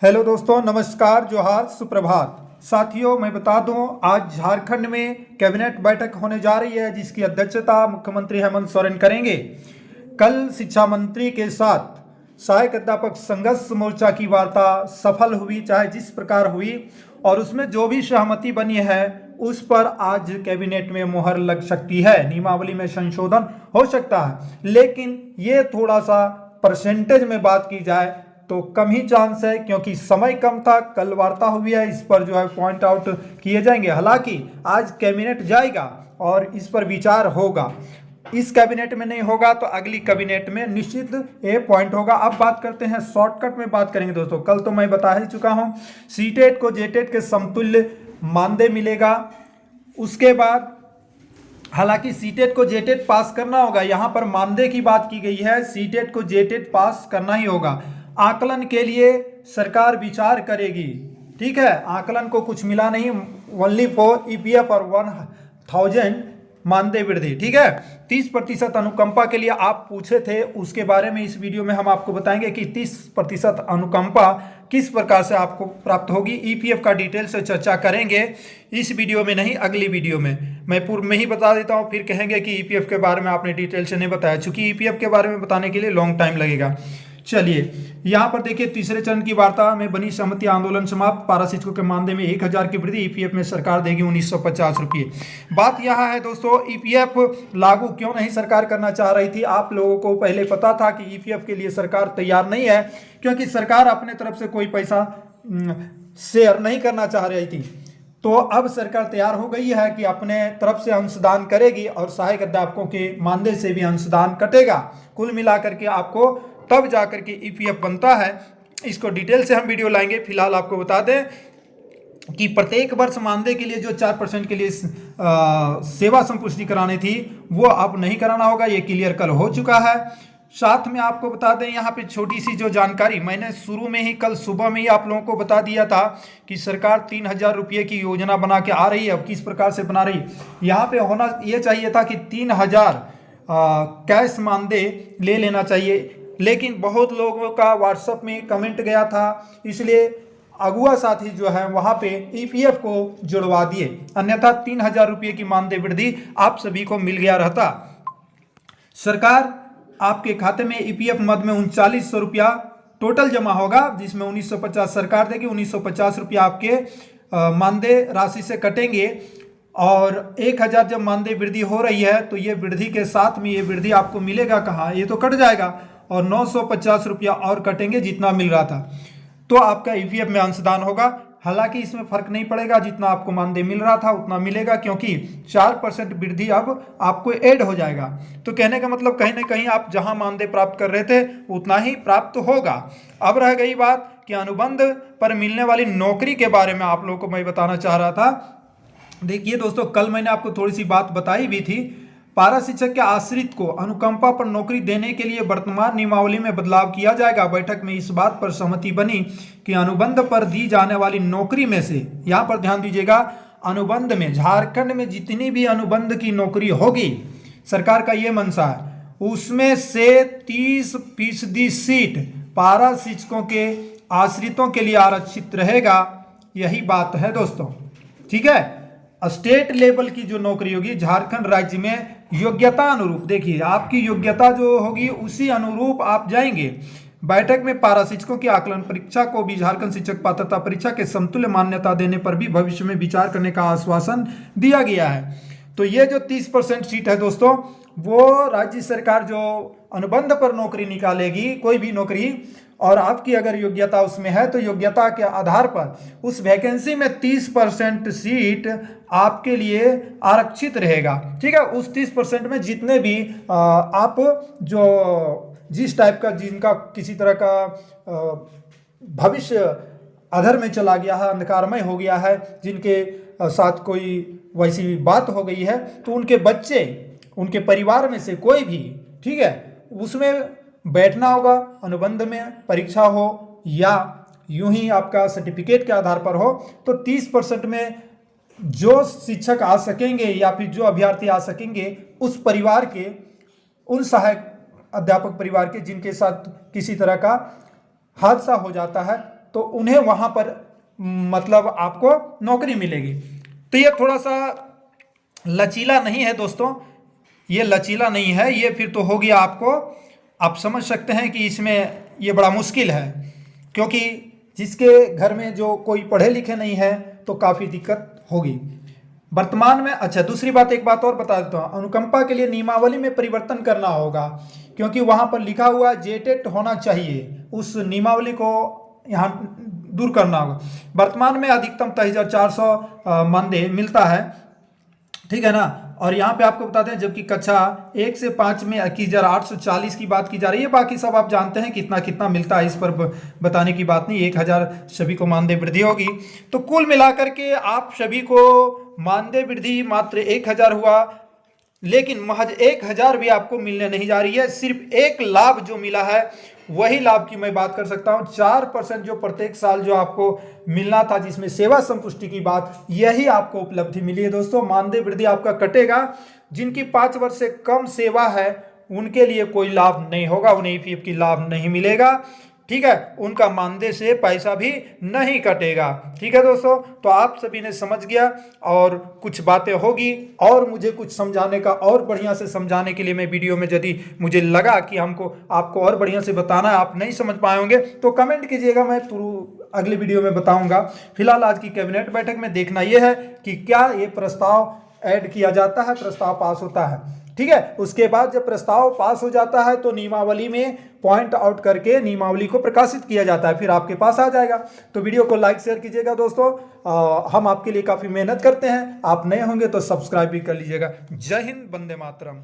Hello दोस्तों, नमस्कार, जोहार, सुप्रभात। साथियों, मैं बता दूं, आज झारखंड में कैबिनेट बैठक होने जा रही है जिसकी अध्यक्षता मुख्यमंत्री हेमंत सोरेन करेंगे। कल शिक्षा मंत्री के साथ सहायक अध्यापक संघर्ष मोर्चा की वार्ता सफल हुई, चाहे जिस प्रकार हुई, और उसमें जो भी सहमति बनी है उस पर आज कैबिनेट में मुहर लग सकती है। नियमावली में संशोधन हो सकता है, लेकिन ये थोड़ा सा परसेंटेज में बात की जाए तो कम ही चांस है, क्योंकि समय कम था। कल वार्ता हुई है, इस पर जो है पॉइंट आउट किए जाएंगे। हालांकि आज कैबिनेट जाएगा और इस पर विचार होगा। इस कैबिनेट में नहीं होगा तो अगली कैबिनेट में निश्चित ये पॉइंट होगा। अब बात करते हैं, शॉर्टकट में बात करेंगे दोस्तों। कल तो मैं बता ही चुका हूं, सीटेट को जेटेट के समतुल्य मानदेय मिलेगा। उसके बाद हालांकि सीटेट को जेटेट पास करना होगा, यहां पर मानदेय की बात की गई है, सीटेट को जेटेट पास करना ही होगा। आकलन के लिए सरकार विचार करेगी, ठीक है। आकलन को कुछ मिला नहीं, ओनली फॉर ईपीएफ और 1000 मानदेय वृद्धि, ठीक है। 30% अनुकंपा के लिए आप पूछे थे, उसके बारे में इस वीडियो में हम आपको बताएंगे कि 30% अनुकंपा किस प्रकार से आपको प्राप्त होगी। ईपीएफ का डिटेल से चर्चा करेंगे, इस वीडियो में नहीं, अगली वीडियो में। मैं पूर्व में ही बता देता हूं, फिर कहेंगे कि ईपीएफ के बारे में आपने डिटेल से नहीं बताया, चूंकि ईपीएफ के बारे में बताने के लिए लॉन्ग टाइम लगेगा। चलिए, यहां पर देखिए, तीसरे चरण की वार्ता में बनी सहमति, आंदोलन समाप्त। पारा शिक्षकों के मानदेय में 1000 की वृद्धि, ईपीएफ में सरकार देगी 1950 रुपये। बात यहां है दोस्तों, ईपीएफ लागू क्यों नहीं सरकार करना चाह रही थी। आप लोगों को पहले पता था कि ईपीएफ के लिए सरकार तैयार नहीं है, क्योंकि सरकार अपने तरफ से कोई पैसा शेयर नहीं करना चाह रही थी। तो अब सरकार तैयार हो गई है कि अपने तरफ से अंशदान करेगी और सहायक अध्यापकों के मानदेय से भी अंशदान कटेगा। कुल मिलाकर के आपको तब जाकर के ईपीएफ बनता है। इसको डिटेल से हम वीडियो लाएंगे। फिलहाल आपको बता दें कि प्रत्येक वर्ष मानदेय के लिए जो 4% के लिए सेवा संपुष्टि करानी थी, वो अब नहीं कराना होगा। ये क्लियर कल हो चुका है। साथ में आपको बता दें, यहाँ पे छोटी सी जो जानकारी मैंने शुरू में ही, कल सुबह में ही आप लोगों को बता दिया था कि सरकार 3000 रुपये की योजना बना के आ रही है। अब किस प्रकार से बना रही है, यहाँ पे होना ये चाहिए था कि 3000 कैश मानदेय ले लेना चाहिए, लेकिन बहुत लोगों का व्हाट्सएप में कमेंट गया था, इसलिए अगुआ साथी जो है वहां पे ईपीएफ को जुड़वा दिए, अन्यथा 3000 रुपये की मानदेय वृद्धि आप सभी को मिल गया रहता। सरकार आपके खाते में ईपीएफ मद में 3900 रुपया टोटल जमा होगा, जिसमें 1950 सरकार देगी, 1950 रुपया आपके मानदेय राशि से कटेंगे। और 1000 जब मानदेय वृद्धि हो रही है तो ये वृद्धि के साथ में ये वृद्धि आपको मिलेगा कहाँ, ये तो कट जाएगा, और 950 रुपया और कटेंगे जितना मिल रहा था, तो आपका ईपीएफ में अंशदान होगा। हालांकि इसमें फर्क नहीं पड़ेगा, जितना आपको मानदेय मिल रहा था उतना मिलेगा, क्योंकि 4% वृद्धि अब आपको ऐड हो जाएगा। तो कहने का मतलब कहीं ना कहीं आप जहां मानदेय प्राप्त कर रहे थे उतना ही प्राप्त होगा। अब रह गई बात कि अनुबंध पर मिलने वाली नौकरी के बारे में आप लोगों को मैं बताना चाह रहा था। देखिए दोस्तों, कल मैंने आपको थोड़ी सी बात बताई भी थी। पारा शिक्षक के आश्रित को अनुकंपा पर नौकरी देने के लिए वर्तमान नियमावली में बदलाव किया जाएगा। बैठक में इस बात पर सहमति बनी कि अनुबंध पर दी जाने वाली नौकरी में से, यहां पर ध्यान दीजिएगा, अनुबंध में झारखंड में जितनी भी अनुबंध की नौकरी होगी, सरकार का यह मंशा है, उसमें से 30% सीट पारा शिक्षकों के आश्रितों के लिए आरक्षित रहेगा। यही बात है दोस्तों, ठीक है। स्टेट लेवल की जो नौकरी होगी झारखंड राज्य में, योग्यता अनुरूप, देखिए आपकी योग्यता जो होगी उसी अनुरूप आप जाएंगे। बैठक में पारा शिक्षकों की आकलन परीक्षा को भी झारखंड शिक्षक पात्रता परीक्षा के समतुल्य मान्यता देने पर भी भविष्य में विचार करने का आश्वासन दिया गया है। तो ये जो 30% सीट है दोस्तों, वो राज्य सरकार जो अनुबंध पर नौकरी निकालेगी, कोई भी नौकरी, और आपकी अगर योग्यता उसमें है तो योग्यता के आधार पर उस वैकेंसी में 30% सीट आपके लिए आरक्षित रहेगा, ठीक है। उस 30% में जितने भी आप जो जिस टाइप का, जिनका किसी तरह का भविष्य अधर में चला गया है, अंधकारमय हो गया है, जिनके साथ कोई वैसी बात हो गई है, तो उनके बच्चे, उनके परिवार में से कोई भी, ठीक है, उसमें बैठना होगा। अनुबंध में परीक्षा हो या यूं ही आपका सर्टिफिकेट के आधार पर हो, तो 30% में जो शिक्षक आ सकेंगे या फिर जो अभ्यर्थी आ सकेंगे, उस परिवार के, उन सहायक अध्यापक परिवार के जिनके साथ किसी तरह का हादसा हो जाता है, तो उन्हें वहां पर मतलब आपको नौकरी मिलेगी। तो ये थोड़ा सा लचीला नहीं है दोस्तों, ये लचीला नहीं है, ये फिर तो हो गया आपको, आप समझ सकते हैं कि इसमें ये बड़ा मुश्किल है, क्योंकि जिसके घर में जो कोई पढ़े लिखे नहीं है तो काफ़ी दिक्कत होगी वर्तमान में। अच्छा, दूसरी बात, एक बात और बता देता हूँ, अनुकंपा के लिए नियमावली में परिवर्तन करना होगा, क्योंकि वहाँ पर लिखा हुआ जेटेट होना चाहिए, उस नियमावली को यहाँ दूर करना होगा। वर्तमान में अधिकतम 23,400 मानदेय मिलता है, ठीक है ना। और यहाँ पे आपको बताते हैं, जबकि कक्षा 1 से 5 में 21,840 की बात की जा रही है, बाकी सब आप जानते हैं कितना कितना मिलता है, इस पर बताने की बात नहीं, 1,000 सभी को मानदेय वृद्धि होगी। तो कुल मिलाकर के आप सभी को मानदेय वृद्धि मात्र 1,000 हुआ, लेकिन महज 1,000 भी आपको मिलने नहीं जा रही है। सिर्फ एक लाभ जो मिला है वही लाभ की मैं बात कर सकता हूं, 4% जो प्रत्येक साल जो आपको मिलना था, जिसमें सेवा संपुष्टि की बात, यही आपको उपलब्धि मिली है दोस्तों। मानदेय वृद्धि आपका कटेगा, जिनकी 5 वर्ष से कम सेवा है उनके लिए कोई लाभ नहीं होगा, उन्हें ईपीएफ की लाभ नहीं मिलेगा, ठीक है, उनका मानदेय से पैसा भी नहीं कटेगा, ठीक है दोस्तों। तो आप सभी ने समझ गया, और कुछ बातें होगी और मुझे कुछ समझाने का, और बढ़िया से समझाने के लिए मैं वीडियो में, यदि मुझे लगा कि हमको आपको और बढ़िया से बताना है, आप नहीं समझ पाए होंगे तो कमेंट कीजिएगा, मैं अगले वीडियो में बताऊंगा। फिलहाल आज की कैबिनेट बैठक में देखना यह है कि क्या ये प्रस्ताव ऐड किया जाता है, प्रस्ताव पास होता है, ठीक है। उसके बाद जब प्रस्ताव पास हो जाता है तो नियमावली में पॉइंट आउट करके नियमावली को प्रकाशित किया जाता है, फिर आपके पास आ जाएगा। तो वीडियो को लाइक शेयर कीजिएगा दोस्तों, हम आपके लिए काफ़ी मेहनत करते हैं, आप नए होंगे तो सब्सक्राइब भी कर लीजिएगा। जय हिंद, वंदे मातरम।